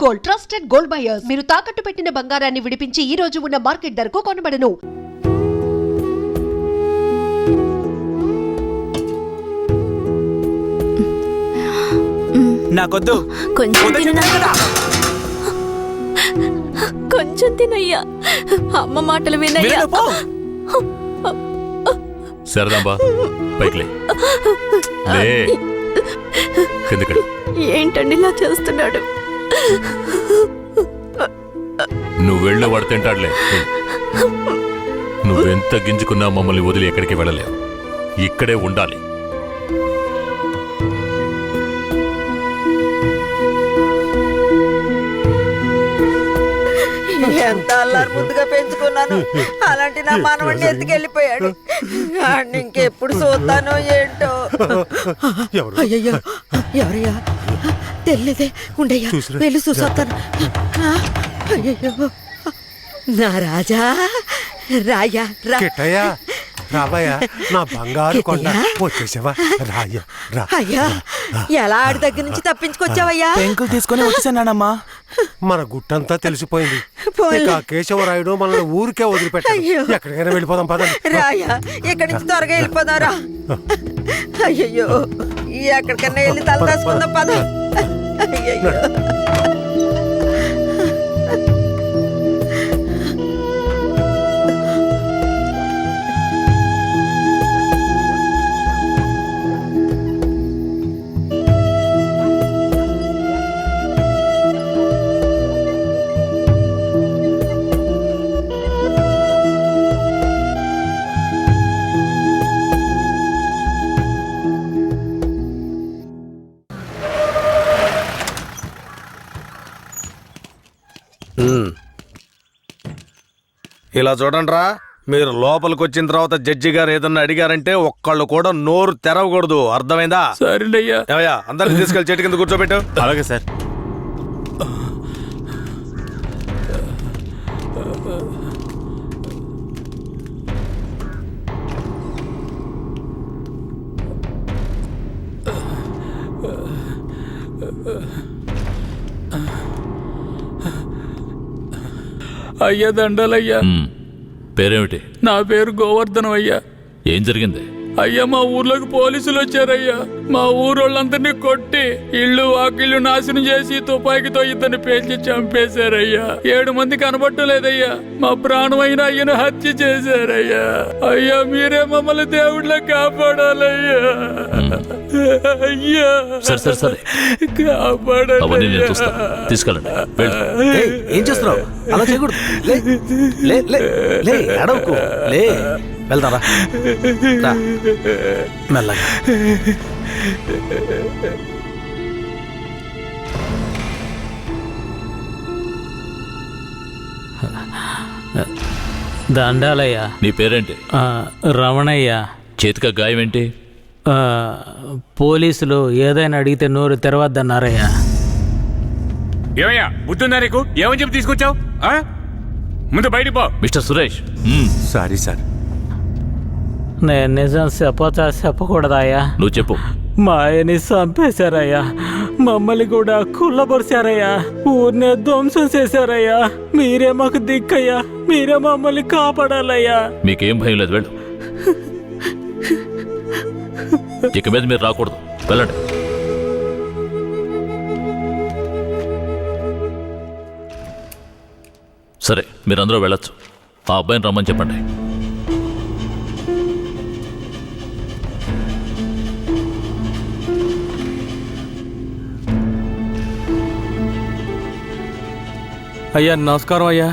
Gold, trusted gold buyers. మీరు తాకట్టు పెట్టిన బంగారాన్ని విడిపించి ఈ రోజు ఉన్న మార్కెట్ ధరకు కొనబడను. నాకొద్దు, కొంచెం తినయ్యా. అమ్మ మాటలు వినయ్యా. సరదాంబా పైకిలే. ఏంటండి ఇలా చేస్తున్నాడు? నువ్వు వెళ్ళి వాడు తింటాడులే. నువ్వెంత గింజుకున్నా మమ్మల్ని వదిలి ఎక్కడికి వెళ్ళలేవు, ఇక్కడే ఉండాలి. ఎంత అల్లారు ముందుగా పెంచుకున్నాను, అలాంటి నా మనవడిని ఎత్తుకెళ్ళిపోయాడు. ఇంకెప్పుడు చూస్తానో ఏంటో. అయ్యయ్యో, ఎవరయ్యా? తెలియదే, ఉండయ్యా, వెళ్ళి చూసొస్తాను. అయ్యయ్యో, నా రాజా, రాయ్యా రా. రాబయ్యా, నా బంగారు కొండ వచ్చేసావా? రాయ్యా రా. అయ్యా, ఎలా ఆడి దగ్గర నుంచి తప్పించుకొచ్చావయ్యా? పెంకులు తీసుకొని వచ్చేసానమ్మా. మన గుట్టంతా తెలిసిపోయింది. కేశవరాయుడు మనల్ని ఊరికే వదిలిపెట్టాడు. ఎక్కడికైనా వెళ్ళిపోదాం పదండి. రాయ్యా, ఇక్కడి నుంచి త్వరగా వెళ్ళిపోదారా. అయ్యయ్యో, ఎక్కడికన్నా వెళ్ళి తలదాసుకుందాం పద. అయ్యయ్యో, ఇలా చూడండిరా, మీరు లోపలికి వచ్చిన తర్వాత జడ్జి గారు ఏదన్నా అడిగారంటే ఒక్కళ్ళు కూడా నోరు తెరవకూడదు, అర్థమైందా? సరేనయ్యా. ఏవయ్యా, అందరికి తీసుకెళ్లి చెట్టు కింద కూర్చోబెట్టు. అలాగే సార్. అయ్యా దండాలయ్యా. పేరేమిటి? నా పేరు గోవర్ధనం అయ్యా. ఏం జరిగింది? అయ్యా, మా ఊర్లోకి పోలీసులు వచ్చారయ్యా. మా ఊరోళ్ళందరినీ కొట్టి ఇళ్ళు వాకిళ్ళు నాశనం చేసి తుపాకీతో ఇద్దరిని పేల్చి చంపేశారయ్యా. 7 మంది కనబట్టలేదయ్యా. మా ప్రాణమైన అయ్యను హత్య చేశారయ్యా. అయ్యా, మీరే మమ్మల్ని దేవుళ్ళ కాపాడాలయ్యా. అయ్యా, సరే అవన్నీ నేను చూస్తా. తీసుకెళ్ళండి. ఏం చేస్తున్నావు? అలా చేయకూడదు. అడవుకు లే, వెళ్తారా? మెల్లగా. దండాలయ్యా. నీ పేరేంటి? రమణయ్య. చేతిక గాయం ఏంటి? పోలీసులు ఏదైనా అడిగితే నోరు తెరవద్దన్నారయ్యా. ఏమయ్యా, బుద్ధుందా నీకు? ఏమని చెప్పి తీసుకొచ్చావు? ముందు బయటికి పో. మిస్టర్ సురేష్. Sorry sir. నేను నిజం చెప్పకూడదాయా? నువ్వు చెప్పు. మా ఆయన్ని చంపేశారయ్యా. మమ్మల్ని కూడా కుళ్ళబరిచారయ్యా. ఊరినే ధ్వంసం చేశారయ్యా. మీరే మాకు దిక్కయ్యా. మీరే మమ్మల్ని కాపాడాలయ్యా. మీకేం భయం లేదు, వెళ్ళు. ఇక మీద మీరు రాకూడదు, వెళ్ళండి. సరే, మీరందరూ వెళ్ళొచ్చు. ఆ అబ్బాయిని రమ్మని చెప్పండి. అయ్యా, నమస్కారం అయ్యా.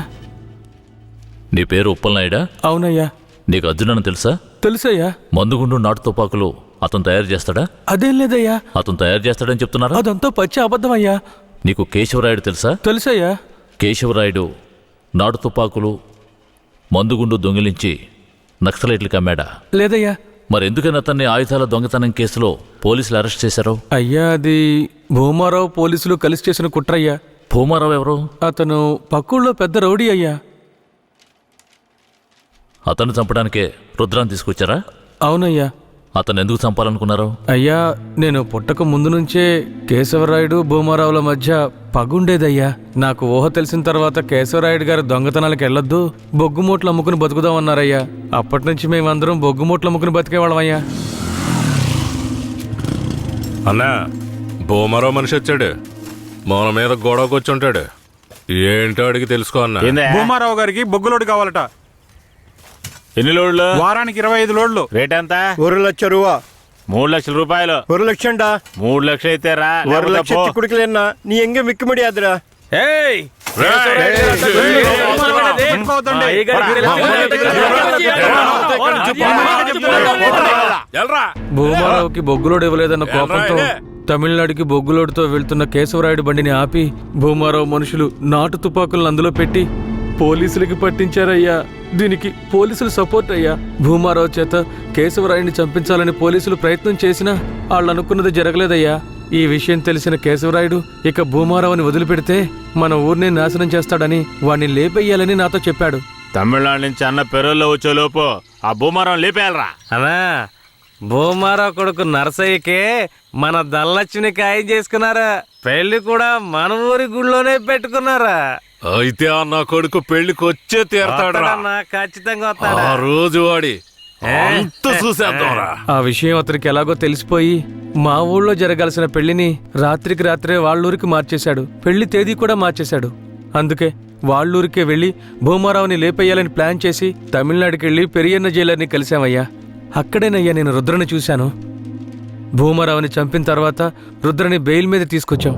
నీ పేరు ఉప్పలనాయుడా? అవునయ్యా. నీకు అర్జునని తెలుసా? తెలుసయ్యా. మందుగుండు నాటు తుపాకులు అతను తయారు చేస్తాడా? అదేం లేదయ్యా. అతను తయారు చేస్తాడని చెప్తున్నారా? అదంతా పచ్చి అబద్ధమయ్యా. నీకు కేశవరాయుడు తెలుసా? తెలుసయ్యా. కేశవరాయుడు నాటు తుపాకులు మందుగుండు దొంగిలించి నక్సలైట్లకు అమ్మాడా? లేదయ్యా. మరెందుకని అతన్ని ఆయుధాల దొంగతనం కేసులో పోలీసులు అరెస్ట్ చేశారు? అయ్యా, అది భూమారావు పోలీసులు కలిసి చేసిన కుట్రయ్యా. భూమారావు ఎవరు? అతను పక్కూళ్ళో పెద్ద రౌడీ అయ్యా. అతన్ని చంపడానికే రుద్రాన్ని తీసుకొచ్చారా? అవునయ్యా. అతను ఎందుకు చంపాలనుకున్నారు? అయ్యా, నేను పుట్టక ముందు నుంచే కేశవరాయుడు భూమారావుల మధ్య పగుండేదయ్యా. నాకు ఊహ తెలిసిన తర్వాత కేశవరాయుడు గారు దొంగతనాలకు వెళ్ళొద్దు, బొగ్గుమూట్లు అమ్ముకుని బతుకుదామన్నారయ్యా. అప్పటి నుంచి మేమందరం బొగ్గుమూట్లు అమ్ముకుని బతికేవాళ్ళమయ్యా. అన్నా, భూమారావు మనిషి వచ్చాడు, మన మీద గొడవకు వచ్చి ఉంటాడు. ఏంటో అడిగి తెలుసుకో అన్నా. భూమారావు గారికి బొగ్గులోడు కావాలట. ఎన్ని లోడ్లు? వారానికి 25 లోడ్లు. రేట్ ఎంత? 1 లక్ష రూపా. 3 లక్షల రూపాయలు. 1 లక్షండా? 3 లక్షలు అయితే రా. 1 లక్ష చిక్కుడుకులేనా నీ ఎంగే మిక్కు ముడియాదురా. ఏయ్! భూమారావుకి బొగ్గులోడు ఇవ్వలేదన్న కోపంతో తమిళనాడుకి బొగ్గులోడుతో వెళ్తున్న కేశవరాయుడు బండిని ఆపి భూమారావు మనుషులు నాటు తుపాకులను అందులో పెట్టి పోలీసులకి పట్టించారయ్యా. దీనికి పోలీసులు సపోర్ట్ అయ్యా. భూమారావు చేత కేశవరాయుడిని చంపించాలని పోలీసులు ప్రయత్నం చేసినా వాళ్ళు అనుకున్నది జరగలేదయ్యా. ఈ విషయం తెలిసిన కేశవరాయుడు ఇక భూమారావుని వదిలిపెడితే మన ఊరిని నాశనం చేస్తాడని వాణ్ణి లేపెయ్యాలని నాతో చెప్పాడు. తమిళనాడు నుంచి అన్న పెరోల్లో వచ్చే లోపు ఆ భూమారం లేపేయాలరా. అన్నా, భూమారావు కొడుకు నరసయ్యకే మన ధనలక్ష్మిని ఖాయం చేసుకున్నారా. పెళ్లి కూడా మన ఊరి గుళ్ళోనే పెట్టుకున్నారా. అయితే ఆ నా కొడుకు పెళ్లికి వచ్చే తీరతాడా? ఖచ్చితంగా ఆ రోజు వాడి అంత చూసేద్దాంరా. ఆ విషయం అతనికి ఎలాగో తెలిసిపోయి మా ఊళ్ళో జరగాల్సిన పెళ్లిని రాత్రికి రాత్రే వాళ్ళూరికి మార్చేశాడు. పెళ్లి తేదీ కూడా మార్చేశాడు. అందుకే వాళ్ళూరికే వెళ్లి భూమారావుని లేపేయాలని ప్లాన్ చేసి తమిళనాడుకి వెళ్లి పెరియన్న జైలర్ని కలిశామయ్యా. అక్కడేనయ్యా నేను రుద్రని చూశాను. భూమారావుని చంపిన తర్వాత రుద్రని బెయిల్ మీద తీసుకొచ్చాం.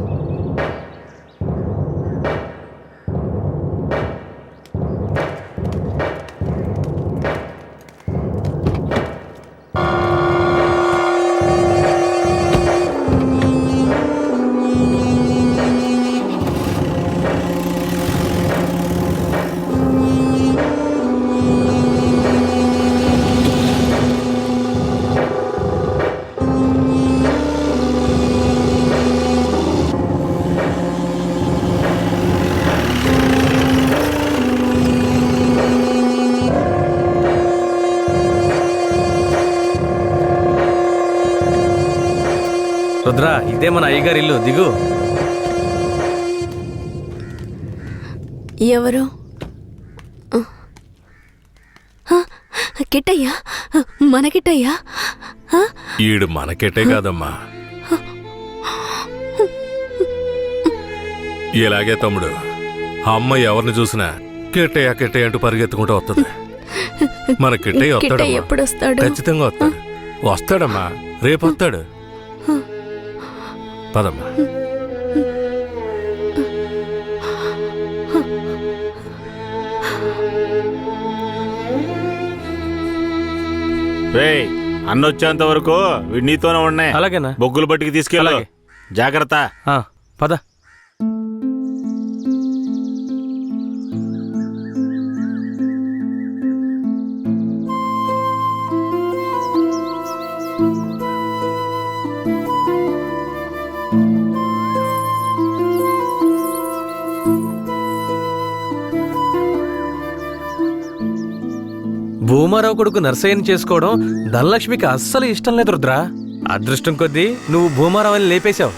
రుద్ర, ఇదే మన అయ్యగారి ఇల్లు, దిగు. ఎవరు? కిట్టయ్యా, మన కిట్టయ్యా. ఈడు మనకెటే కాదమ్మా. ఇలాగే తమ్ముడు, అమ్మ ఎవరిని చూసినా కిట్టయ్య కిట్టయ్య అంటూ పరిగెత్తుకుంటూ వస్తుంది. మన కిట్టయ్య వస్తాడమ్మా, ఎప్పుడు వస్తాడు? ఖచ్చితంగా వస్తాడు. వస్తాడమ్మా, రేపు వస్తాడు. పదమ్మా. రే, అన్న వచ్చేంత వరకు వీడు నీతోనే ఉన్నాయి. అలాగేనా? బొగ్గులు బట్టికి తీసుకెళ్ళి జాగ్రత్త. పద. భూమారావు కొడుకు నర్సయ్యని చేసుకోవడం ధనలక్ష్మికి అస్సలు ఇష్టం లేదు రుద్ర. అదృష్టం కొద్దీ నువ్వు భూమారావుని లేపేశావు.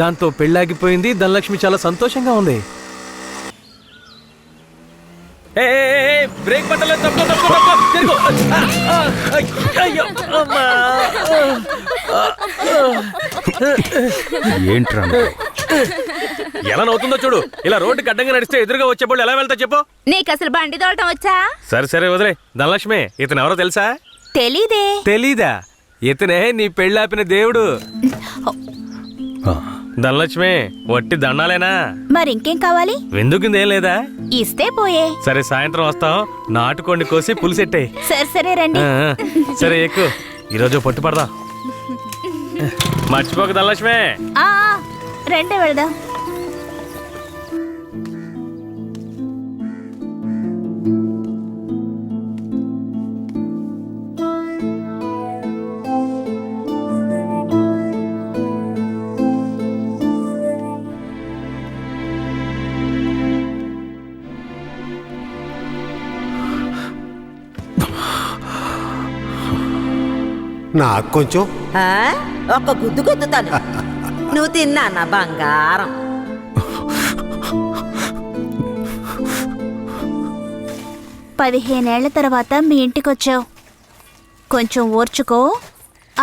దాంతో పెళ్ళాగిపోయింది. ధనలక్ష్మి చాలా సంతోషంగా ఉంది. బ్రేక్ పట్టలేదు. ఏంట్రా ఎలా నవ్వుతుందో చూడు. ఇలా రోడ్డుకి అడ్డంగా నడిస్తే ఎదురుగా వచ్చేప్పుడు ఎలా వెళ్తా చెప్పు. నీకు అసలు బండి తోడటం వచ్చా? సరే సరే వదిలే. ధనలక్ష్మి, ఇతను ఎవరో తెలుసా? తెలీదే. తెలీదా? ఇతనే నీ పెళ్ళాపిన దేవుడు. ధనలక్ష్మి, వట్టి దండాలేనా? మరింకేం కావాలి? విందుకుందేం లేదా? ఇస్తే పోయే. సరే, సాయంత్రం వస్తాం. నాటుకోండి కోసి పులిసెట్టాయి. సరే సరే రండి. సరే ఎక్కు. ఈరోజు పొట్టు పడదాం. మర్చిపోక ధనలక్ష్మి. రండి వెళదాం. నాకు కొంచెం. ఆ? ఒక్క గుద్దు గుద్దుతాను. నువ్వు తిన్నా నా బంగారం. పదిహేనేళ్ల తర్వాత మీ ఇంటికొచ్చావు, కొంచెం ఓర్చుకో.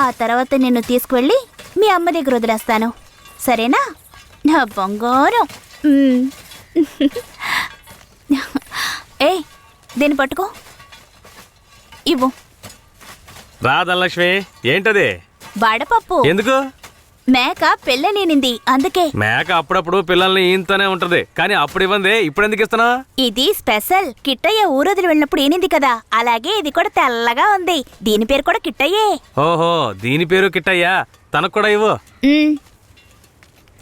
ఆ తర్వాత నిన్ను తీసుకువెళ్ళి మీ అమ్మ దగ్గర వదిలేస్తాను, సరేనా నా బంగారం? ఏయ్, దీన్ని పట్టుకో, ఇవ్వు. రాధనలక్ష్మి, ఏంటది? వడపప్పు. ఎందుకు? మేక పెళ్ళనేనింది, అందుకే. మేక అప్పుడప్పుడు పిల్లల్ని ఈయంతోనే ఉంటది, కానీ అప్పుడు ఇవ్వండి, ఇప్పుడు ఎందుకు ఇస్తున్నా? ఇది స్పెషల్. కిట్టయ్య ఊరొదిలి వెళ్ళినప్పుడు ఏనింది కదా, అలాగే ఇది కూడా తెల్లగా ఉంది. దీని పేరు కూడా కిట్టయ్యే. ఓహో, దీని పేరు కిట్టయ్యా. తనకు కూడా ఇవ్వు.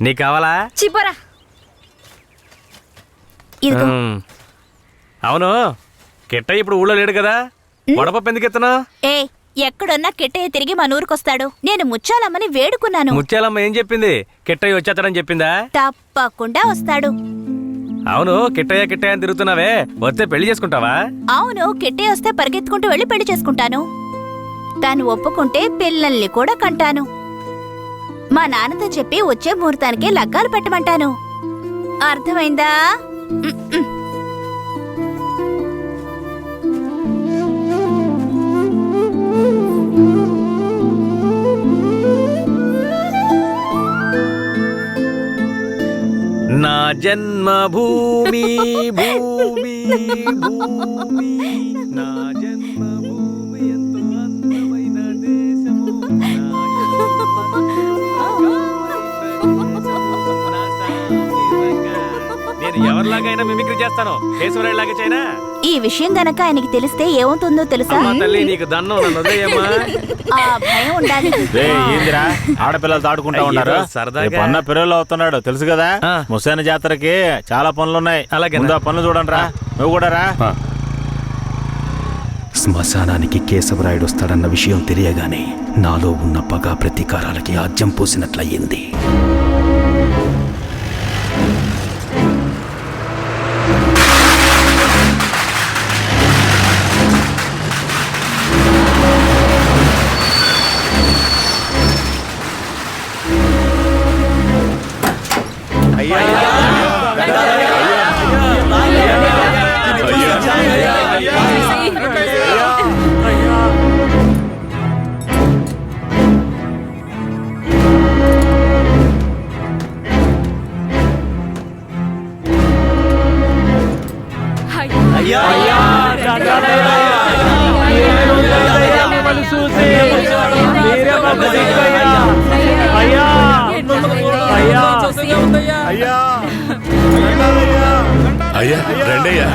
నీకు కావాలా? చిపోరా. ఇదిగో. అవును, కిట్టయ్య ఇప్పుడు ఊళ్ళో లేడు కదా, వడపప్పు ఎందుకు ఇస్తున్నా? ఏ, ఎక్కడున్నా కిట్టయ్య తిరిగి మన ఊరికొస్తాడు. నేను ముచ్చాలమ్మని వేడుకున్నాను. ముత్యాలమ్మ ఏం చెప్పింది? కిట్టయ్య వచ్చేస్తాడని చెప్పిందా? తప్పకుండా వస్తాడు. అవును, కిట్టయ్య కిట్టయ్య అని తిరుగుతున్నావే, వస్తే పెళ్లి చేసుకుంటావా? అవును, కిట్టయ్య వస్తే పరిగెత్తుకుంటూ వెళ్ళి పెళ్లి చేసుకుంటాను. తాను ఒప్పుకుంటే పిల్లల్ని కూడా కంటాను. మా నాన్నతో చెప్పి వచ్చే ముహూర్తానికి లగ్గాలు పెట్టమంటాను. అర్థమైందా? నా జన్మభూమి భూమి భూమి, నా జన్మభూమి ఎంతో అందమైన దేశము, నేను ఎవరిలాగైనా మిమిక్రీ చేస్తాను, కేశవరాయులాగా చేయనా? ఈ విషయం గనక ఆయనకి తెలిస్తే ఏమవుతుందో తెలుసా? తల్లి, నీకు దన్నం, నన్ను వదిలేయమ్మా. ఆ భయం ఉండాలి. ఏందిరా ఆడపిల్లలు దాడుకుంటా ఉన్నారు, పన్న పిల్లలు అవుతున్నాడు తెలుసు కదా. ముసాని జాతరకి చాలా పనులున్నాయి, ముందు ఆ పనులు చూడండి రా. నువ్వు కూడా రా. శ్మశానానికి కేశవరాయుడు వస్తాడన్న విషయం తెలియగానే నాలో ఉన్న పగ ప్రతీకారాలకి ఆజ్యం పోసినట్లయింది. అయ్యా రండయ్యా,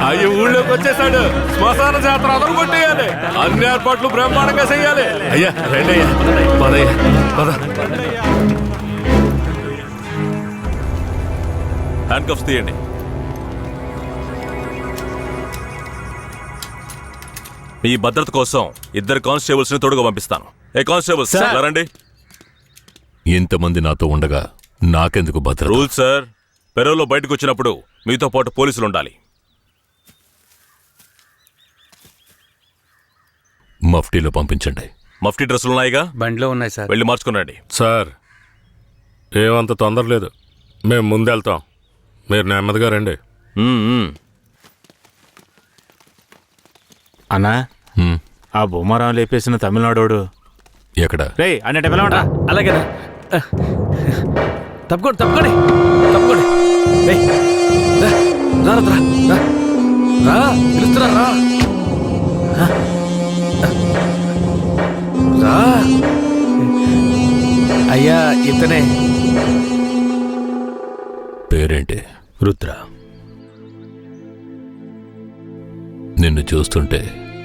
అయ్యో ఊళ్ళోకి వచ్చేసాడు. శ్మశాన జాతర అదరు కొట్టేయాలి, అన్ని ఏర్పాట్లు బ్రహ్మాండంగా చెయ్యాలి. అయ్యా రండయ్యా, పదయ్యా పద. హ్యాండ్ కప్స్ తీయండి. మీ భద్రత కోసం 2 కానిస్టేబుల్స్ ని తోడుగా పంపిస్తాను. ఏ కానిస్టేబుల్స్ రండి. ఇంతమంది నాతో ఉండగా నాకెందుకు భద్రత? రూల్ సార్, పెరోలో బయటకు వచ్చినప్పుడు మీతో పాటు పోలీసులు ఉండాలి. మఫ్టీలో పంపించండి. మఫ్టీ డ్రెస్సులు ఉన్నాయిగా? బండిలో ఉన్నాయి సార్. వెళ్ళి మార్చుకునండి. సార్, ఏమంత తొందర లేదు, మేము ముందెళ్తాం, మీరు నెమ్మదిగా రండి. అన్నా, ఆ బొమ్మరాం లేపేసిన తమిళనాడోడు ఎక్కడ? రే అన్నట్టు పిలవడా? అలాగేనా? తప్పుకోండి తప్పుకోండి తప్పుకోండి. పిలుస్తున్నా రా. రా అయ్యా, ఇతనే. పేరేంటి? రుద్ర. నిన్ను చూస్తుంటే